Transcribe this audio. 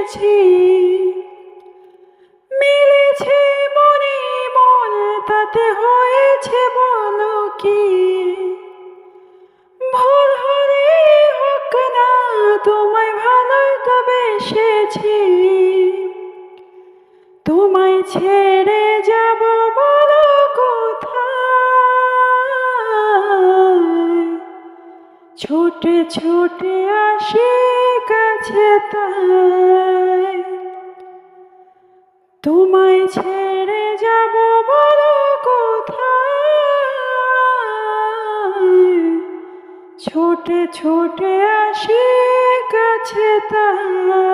বেসেছি। মিলেছে মনে মন, তাতে হয়েছে বলো কি? ভুল হলে হোক না, তোমায় ভালোই তো বেসেছি। তোমায় ছেড়ে যাব বলো কোথায়? ছুটে ছুটে আসি কাছে তাই। তোমায় ছেড়ে যাব বলো কোথায়? ছুটে ছুটে আসি কাছে তাই।